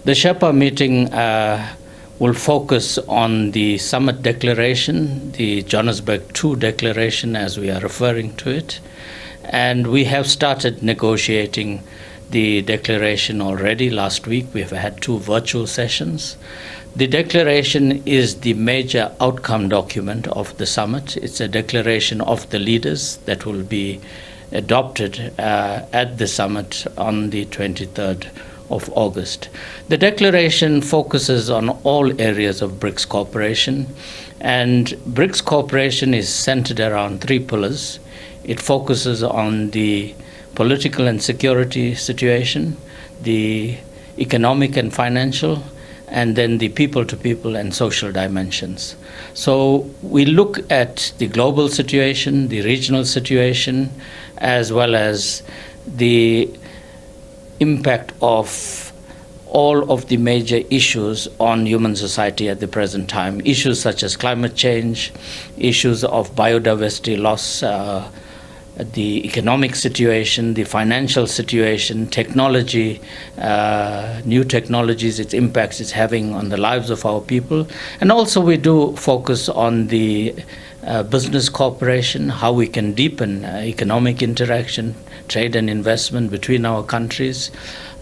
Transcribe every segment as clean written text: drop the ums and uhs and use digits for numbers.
The Sherpa meeting will focus on the summit declaration, the Johannesburg II declaration as we are referring to it. And we have started negotiating the declaration already. Last week we've had 2 virtual sessions. The declaration is the major outcome document of the summit. It's a declaration of the leaders that will be adopted at the summit on the 23rd of August. The declaration focuses on all areas of BRICS cooperation, and BRICS cooperation is centered around 3 pillars. It focuses on the political and security situation, the economic and financial, and then the people-to-people and social dimensions. So we look at the global situation, the regional situation, as well as the impact of all of the major issues on human society at the present time. Issues such as climate change, issues of biodiversity loss, the economic situation, the financial situation, technology, new technologies, its impacts it's having on the lives of our people. And also we do focus on the business cooperation, how we can deepen economic interaction, trade and investment between our countries,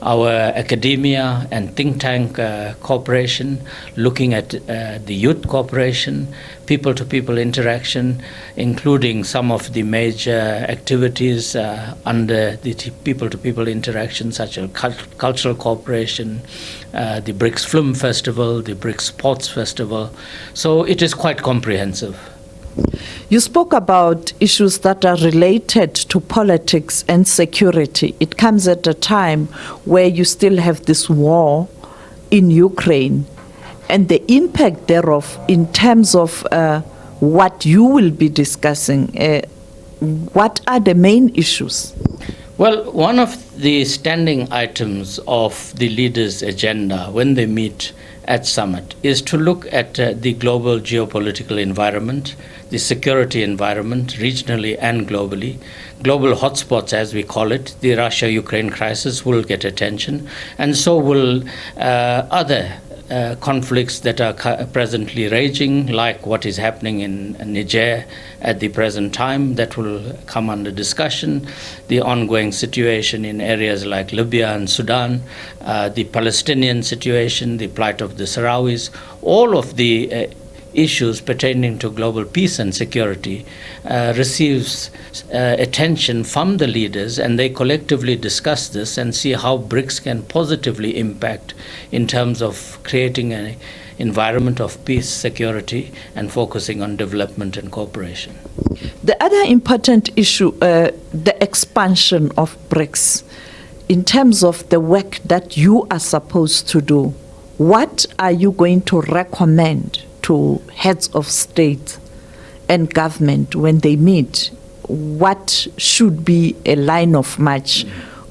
our academia and think tank cooperation, looking at the youth cooperation, people-to-people interaction, including some of the major activities under the people-to-people interaction, such as cultural cooperation, the BRICS Film Festival, the BRICS Sports Festival. So it is quite comprehensive. You spoke about issues that are related to politics and security. It comes at a time where you still have this war in Ukraine and the impact thereof in terms of what you will be discussing. What are the main issues? Well, one of the standing items of the leaders' agenda when they meet at summit is to look at the global geopolitical environment, the security environment, regionally and globally. Global hotspots, as we call it, the Russia-Ukraine crisis will get attention, and so will other conflicts that are presently raging, like what is happening in Niger at the present time, that will come under discussion, the ongoing situation in areas like Libya and Sudan, the Palestinian situation, the plight of the Sahrawis, all of the issues pertaining to global peace and security receives attention from the leaders, and they collectively discuss this and see how BRICS can positively impact in terms of creating an environment of peace, security, and focusing on development and cooperation. The other important issue, the expansion of BRICS, in terms of the work that you are supposed to do, what are you going to recommend to heads of state and government when they meet? What should be a line of march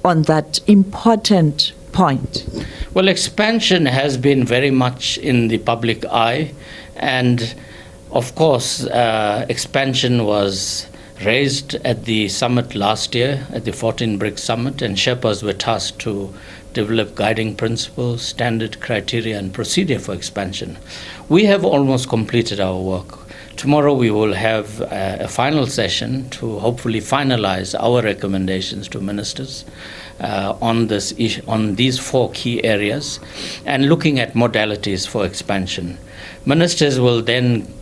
on that important point? Well, expansion has been very much in the public eye, and of course expansion was raised at the summit last year, at the 14th BRICS Summit, and Sherpas were tasked to develop guiding principles, standard criteria, and procedure for expansion. We have almost completed our work. Tomorrow we will have a final session to hopefully finalize our recommendations to ministers on these 4 key areas, and looking at modalities for expansion. Ministers will then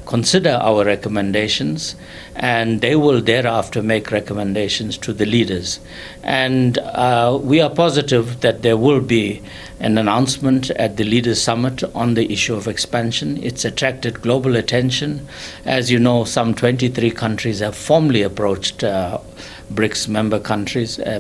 consider our recommendations, and they will thereafter make recommendations to the leaders. And we are positive that there will be an announcement at the Leaders' Summit on the issue of expansion. It's attracted global attention. As you know, some 23 countries have formally approached BRICS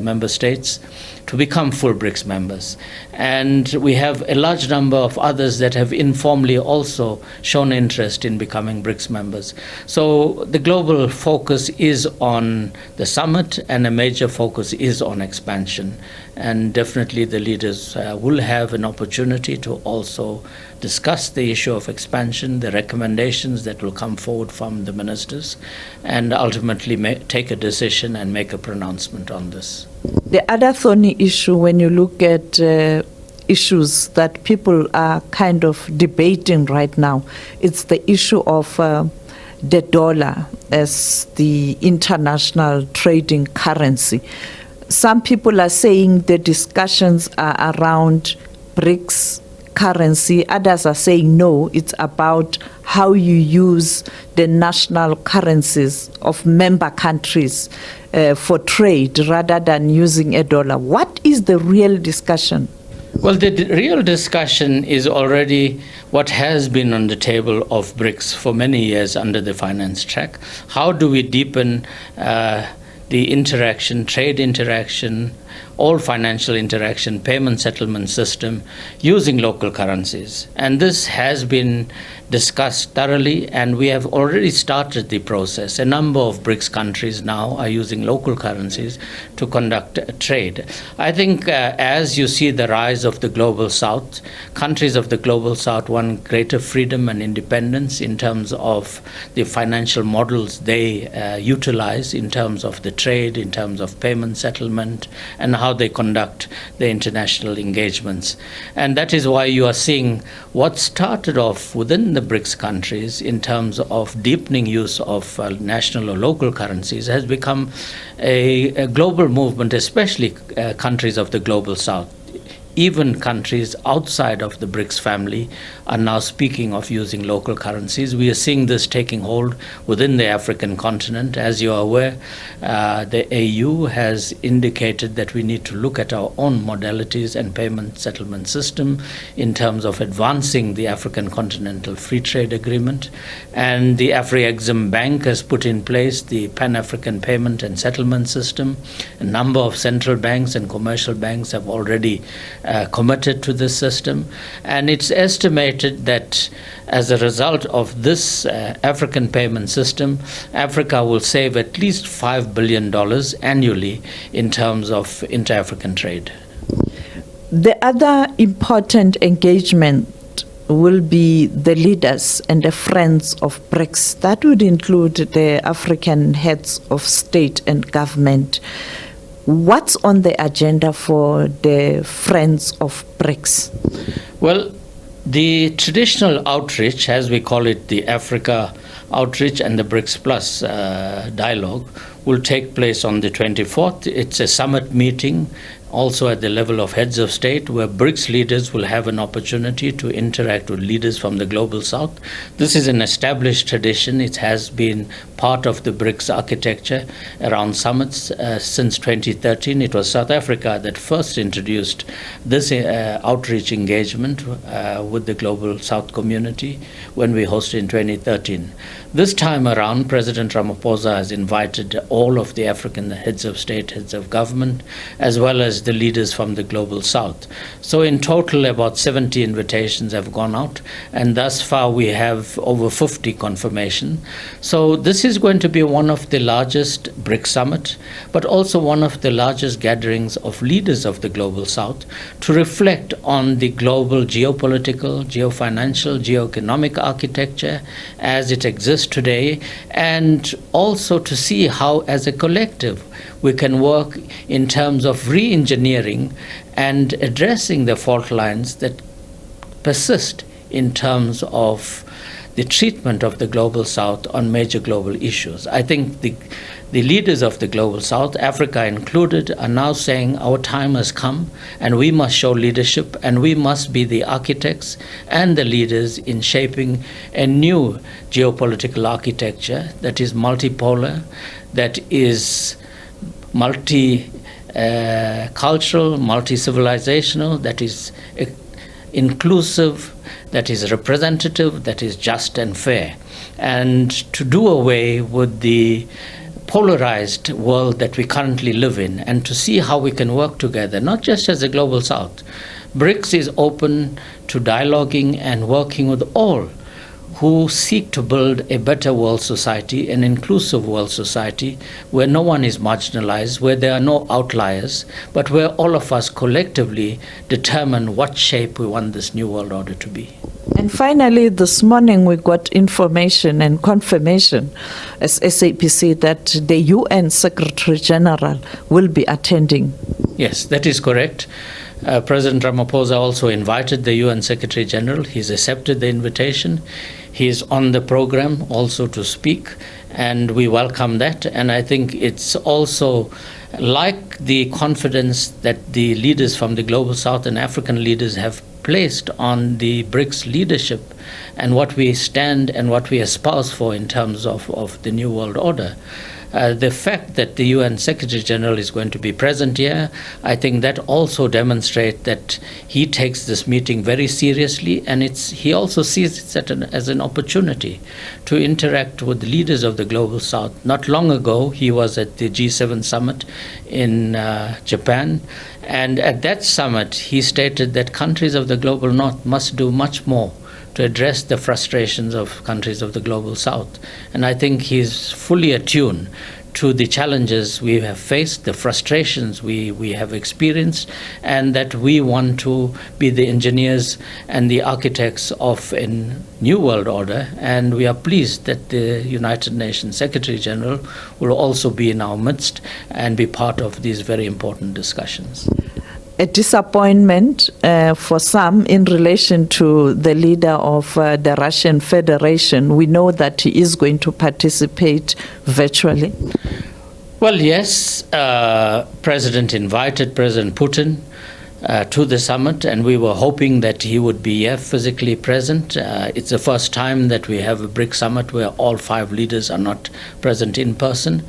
member states to become full BRICS members. And we have a large number of others that have informally also shown interest in becoming BRICS members. So the global focus is on the summit, and a major focus is on expansion. And definitely the leaders will have an opportunity to also discuss the issue of expansion, the recommendations that will come forward from the ministers, and ultimately take a decision and make a pronouncement on this. The other thorny issue when you look at issues that people are kind of debating right now. It's the issue of the dollar as the international trading currency. Some people are saying the discussions are around BRICS currency. Others are saying no, it's about how you use the national currencies of member countries for trade rather than using a dollar. What is the real discussion? Well, the real discussion is already what has been on the table of BRICS for many years under the finance track. How do we deepen the interaction, trade interaction, all financial interaction, payment settlement system using local currencies? And this has been discussed thoroughly, and we have already started the process. A number of BRICS countries now are using local currencies to conduct trade. I think as you see the rise of the Global South, countries of the Global South want greater freedom and independence in terms of the financial models they utilize in terms of the trade, in terms of payment settlement, and how they conduct their international engagements. And that is why you are seeing what started off within the BRICS countries in terms of deepening use of national or local currencies has become a global movement, especially countries of the Global South. Even countries outside of the BRICS family are now speaking of using local currencies. We are seeing this taking hold within the African continent. As you are aware, the AU has indicated that we need to look at our own modalities and payment settlement system in terms of advancing the African Continental Free Trade Agreement. And the Afri-Exim Bank has put in place the Pan-African Payment and Settlement System. A number of central banks and commercial banks have already committed to this system, and it's estimated that as a result of this African payment system, Africa will save at least $5 billion annually in terms of inter-African trade. The other important engagement will be the leaders and the friends of BRICS. That would include the African heads of state and government. What's on the agenda for the Friends of BRICS? Well, the traditional outreach, as we call it, the Africa outreach and the BRICS Plus dialogue, will take place on the 24th. It's a summit meeting, also at the level of heads of state, where BRICS leaders will have an opportunity to interact with leaders from the Global South. This is an established tradition. It has been part of the BRICS architecture around summits since 2013. It was South Africa that first introduced this outreach engagement with the Global South community when we hosted in 2013. This time around, President Ramaphosa has invited all of the African heads of state, heads of government, as well as the leaders from the Global South. So in total, about 70 invitations have gone out, and thus far we have over 50 confirmation. So this is going to be one of the largest BRICS Summit, but also one of the largest gatherings of leaders of the Global South to reflect on the global geopolitical, geofinancial, geoeconomic architecture as it exists today, and also to see how, as a collective, we can work in terms of re-engineering and addressing the fault lines that persist in terms of the treatment of the Global South on major global issues. I think the leaders of the Global South, Africa included, are now saying our time has come and we must show leadership, and we must be the architects and the leaders in shaping a new geopolitical architecture that is multipolar, that is multi-cultural, multi-civilizational, that is inclusive, that is representative, that is just and fair, and to do away with the polarized world that we currently live in, and to see how we can work together, not just as a Global South. BRICS is open to dialoguing and working with all who seek to build a better world society, an inclusive world society, where no one is marginalized, where there are no outliers, but where all of us collectively determine what shape we want this new world order to be. And finally, this morning we got information and confirmation as SABC that the UN Secretary General will be attending. Yes, that is correct. President Ramaphosa also invited the UN Secretary General. He's accepted the invitation. He's on the program also to speak, and we welcome that. And I think it's also like the confidence that the leaders from the Global South and African leaders have placed on the BRICS leadership and what we stand and what we espouse for in terms of the New World Order. The fact that the UN Secretary General is going to be present here, I think that also demonstrates that he takes this meeting very seriously, and he also sees it as an opportunity to interact with leaders of the Global South. Not long ago, he was at the G7 summit in Japan, and at that summit, he stated that countries of the Global North must do much more to address the frustrations of countries of the Global South. And I think he's fully attuned to the challenges we have faced, the frustrations we have experienced, and that we want to be the engineers and the architects of a new world order. And we are pleased that the United Nations Secretary General will also be in our midst and be part of these very important discussions. A disappointment for some in relation to the leader of the Russian Federation. We know that he is going to participate virtually. Well, yes, President invited President Putin to the summit, and we were hoping that he would be here physically present. It's the first time that we have a BRICS summit where all 5 leaders are not present in person.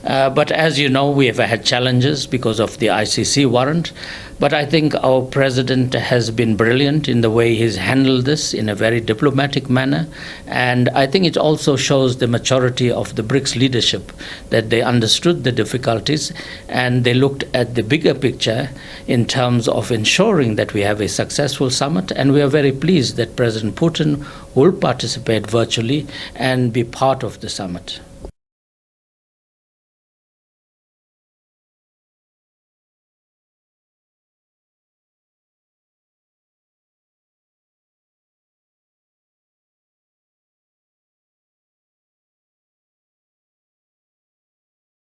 But as you know, we have had challenges because of the ICC warrant. But I think our president has been brilliant in the way he's handled this in a very diplomatic manner. And I think it also shows the maturity of the BRICS leadership, that they understood the difficulties and they looked at the bigger picture in terms of ensuring that we have a successful summit. And we are very pleased that President Putin will participate virtually and be part of the summit.